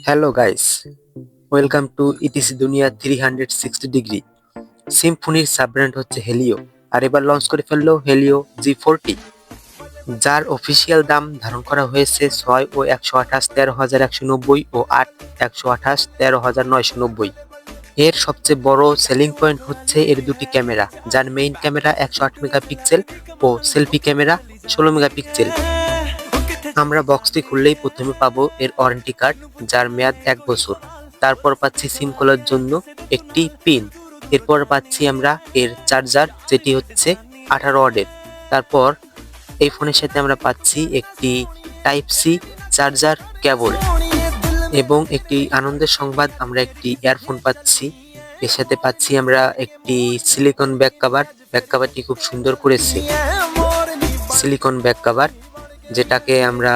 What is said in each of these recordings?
Hello guys, welcome to ETC Dunia 360 degree. সিম্ফনির sub brand হচ্ছে Helio, আর এবার লঞ্চ করে ফেললো হেলিও G40, যার অফিসিয়াল দাম ধারণ করা হয়েছে 6 ও 128 13,190 ও 8 128 13,990। এর সবচেয়ে বড় সেলিং পয়েন্ট হচ্ছে এর দুটি ক্যামেরা, যার মেইন ক্যামেরা 108 মেগাপিক্সেল ও সেলফি ক্যামেরা 16 মেগাপিক্সেল। আমরা বক্সটি খুললেই প্রথমে পাবো এর ওয়ারেন্টি কার্ড, যার মেয়াদ 1 বছর। তারপর পাচ্ছি সিম খোলার জন্য একটি পিন। এরপর পাচ্ছি আমরা এর চার্জার, যেটি হচ্ছে 18 ওয়াটের। তারপর এই ফোনের সাথে আমরা পাচ্ছি একটি টাইপ সি চার্জার কেবল এবং একটি আনন্দের সংবাদ, আমরা একটি ইয়ারফোন পাচ্ছি। এর সাথে পাচ্ছি আমরা একটি সিলিকন ব্যাক কভার। ব্যাক কভারটি খুব সুন্দর করেছে, সিলিকন ব্যাক কভার, যেটাকে আমরা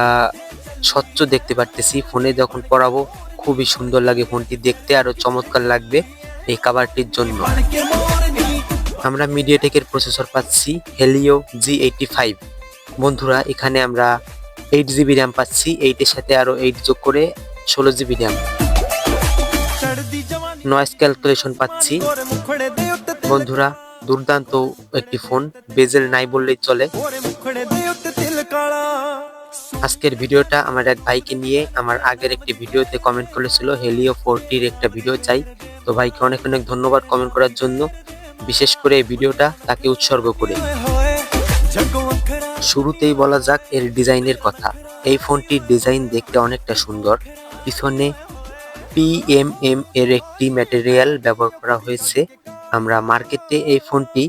স্বচ্ছ দেখতে পারতেছি। ফোনে যখন পরাবো খুবই সুন্দর লাগে, ফোনটি দেখতে আরো চমৎকার লাগবে এই কভারটির জন্য। আমরা মিডিয়াটেকের প্রসেসর পাচ্ছি হেলিও G85। বন্ধুরা, এখানে আমরা 8 জিবি র্যাম পাচ্ছি, 8 এর সাথে আরো 8 যোগ করে 16 জিবি র্যাম। নয়েজ ক্যালকুলেশন পাচ্ছি। বন্ধুরা, দুর্দান্ত একটি ফোন, বেজেল নাই বললেই চলে। আজকের ভিডিওটা আমার এক ভাইকে নিয়ে, আমার আগের একটি ভিডিওতে কমেন্ট করেছিল হেলিও 40 একটা ভিডিও চাই। তো ভাইকে অনেক অনেক ধন্যবাদ কমেন্ট করার জন্য, বিশেষ করে এই ভিডিওটা তাকে উৎসর্গ করে। শুরুতেই বলা যাক এর ডিজাইনের কথা। এই ফোনটির ডিজাইন দেখতে অনেকটা সুন্দর। পিছনে PMM এর একটি ম্যাটেরিয়াল ব্যবহার করা হয়েছে। আমরা মার্কেটে এই ফোনটি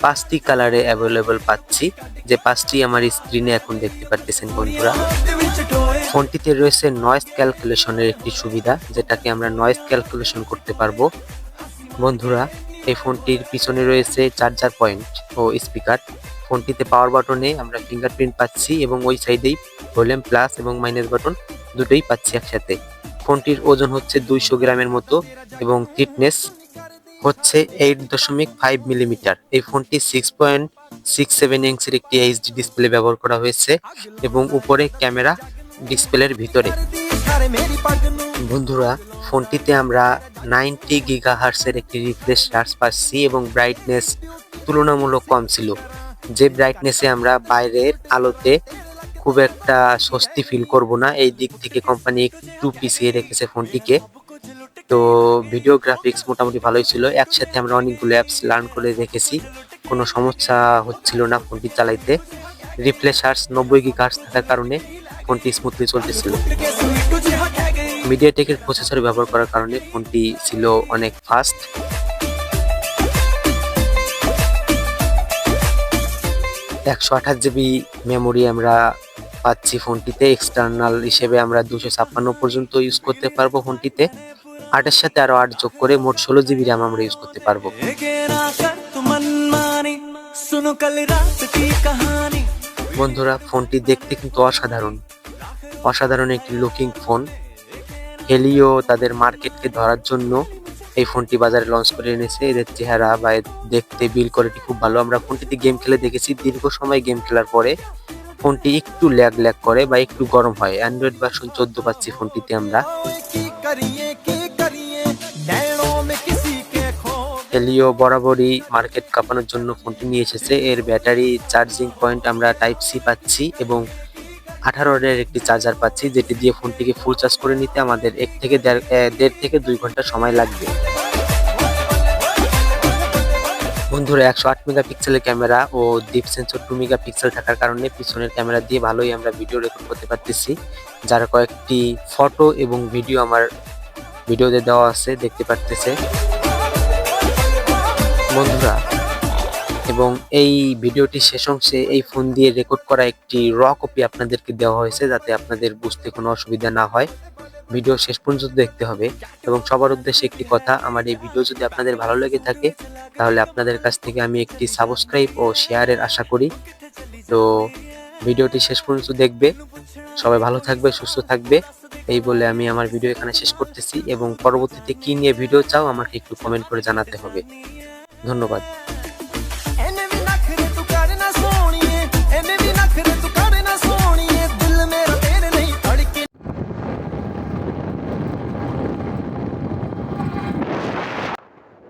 5টি কালারে অ্যাভেলেবল পাচ্ছি, যে 5টি আমার স্ক্রিনে এখন দেখতে পারতেছেন বন্ধুরা। ফোনটিতে রয়েছে নয়েজ ক্যালকুলেশনের একটি সুবিধা, যেটাকে আমরা নয়েজ ক্যালকুলেশন করতে পারবো। বন্ধুরা, এই ফোনটির পিছনে রয়েছে চার্জার পয়েন্ট ও স্পিকার। ফোনটিতে পাওয়ার বাটনে আমরা ফিঙ্গারপ্রিন্ট পাচ্ছি এবং ওই সাইডেই ভলিউম প্লাস এবং মাইনাস বাটন দুটোই পাচ্ছি একসাথে। ফোনটির ওজন হচ্ছে 200 গ্রামের মতো এবং থিকনেস হচ্ছে 8.5 মিলিমিটার। এই ফোনটি 6.67 ইঞ্চের একটি এইচডি ডিসপ্লে ব্যবহার করা হয়েছে এবং উপরে ক্যামেরা ডিসপ্লের ভিতরে। বন্ধুরা, ফোনটিতে আমরা 90 গিগাহার্টজের একটি রিফ্রেশ রেট পাচ্ছি এবং ব্রাইটনেস তুলনামূলক কম ছিল, যে ব্রাইটনেসে আমরা বাইরের আলোতে খুব একটা স্বস্তি ফিল করব না। এই দিক থেকে কোম্পানি একটু পিছিয়ে রেখেছে ফোনটিকে। তো ভিডিও গ্রাফিক্স মোটামুটি ভালোই ছিল, একসাথে আমরা অনেকগুলো অ্যাপস লার্ন করে রেখেছি, কোনো সমস্যা হচ্ছিল না ফোনটি চালাইতে। রিফ্রেশ রেট 90 গিগাহার্টজ থাকার কারণে ফোনটি স্মুথলি চলতেছিল। মিডিয়াটেকের প্রসেসর ব্যবহার করার কারণে ফোনটি ছিল অনেক ফাস্ট। 128 জিবি মেমোরি আমরা পাচ্ছি ফোনটিতে। এক্সটার্নাল হিসেবে আমরা 256 পর্যন্ত ইউজ করতে পারবো ফোনটিতে। 8 সাথে আরো 8 যোগ করে মোট 16 জিবি র্যাম আমরা ইউজ করতে পারবো। বন্ধুরা, ফোনটি দেখতে কিন্তু অসাধারণ একটি লুকিং ফোন। হেলিও তাদের মার্কেটকে ধরার জন্য এই ফোনটি বাজারে লঞ্চ করে এনেছে। এদের চেহারা বা দেখতে বিল্ড কোয়ালিটি খুব ভালো। আমরা ফোনটিতে গেম খেলে দেখেছি, দীর্ঘ সময় গেম খেলার পরে ফোনটি একটু ল্যাগ করে বা একটু গরম হয়। অ্যান্ড্রয়েড ভার্সন 14 পাচ্ছি ফোনটিতে আমরা। হেলিও বরাবরই মার্কেট কাঁপানোর জন্য ফোনটি নিয়ে এসেছে। এর ব্যাটারি চার্জিং পয়েন্ট আমরা টাইপ সি পাচ্ছি এবং 18 ওয়াটের একটি চার্জার পাচ্ছি, যেটি দিয়ে ফোনটিকে ফুল চার্জ করে নিতে আমাদের 1 থেকে 1.5 থেকে 2 ঘন্টা সময় লাগবে। বন্ধুরা, 108 মেগাপিক্সেলের ক্যামেরা ও ডিপ সেন্সর 2 মেগাপিক্সেল থাকার কারণে পিছনের ক্যামেরা দিয়ে ভালোই আমরা ভিডিও রেকর্ড করতে পারতেছি, যার কয়েকটি ফটো এবং ভিডিও আমার ভিডিওতে দেওয়া আছে, দেখতে পারতেছে বন্ধুরা। এবং এই ভিডিওটি শেষ অংশে এই ফোন দিয়ে রেকর্ড করা একটি র কপি আপনাদেরকে দেওয়া হয়েছে, যাতে আপনাদের বুঝতে কোনো অসুবিধা না হয়। ভিডিও শেষ পর্যন্ত দেখতে হবে। এবং সবার উদ্দেশ্যে একটি কথা, আমার এই ভিডিও যদি আপনাদের ভালো লেগে থাকে তাহলে আপনাদের কাছ থেকে আমি একটি সাবস্ক্রাইব ও শেয়ারের আশা করি। তো ভিডিওটি শেষ পর্যন্ত দেখবে। সবাই ভালো থাকবে, সুস্থ থাকবে, এই বলে আমি আমার ভিডিও এখানে শেষ করতেছি। এবং পরবর্তীতে কি নিয়ে ভিডিও চাও আমাকে একটু কমেন্ট করে জানাতে হবে। ধন্যবাদ।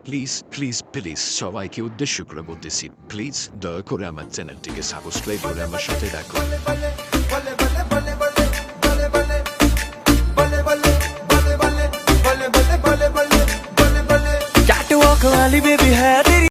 প্লিজ প্লিজ প্লিজ সবাইকে উদ্দেশ্য করে বলতেছি, প্লিজ দয়া করে আমার চ্যানেলটিকে সাবস্ক্রাইব করে আমার সাথে রাখো। Catwalk वाली बेबी है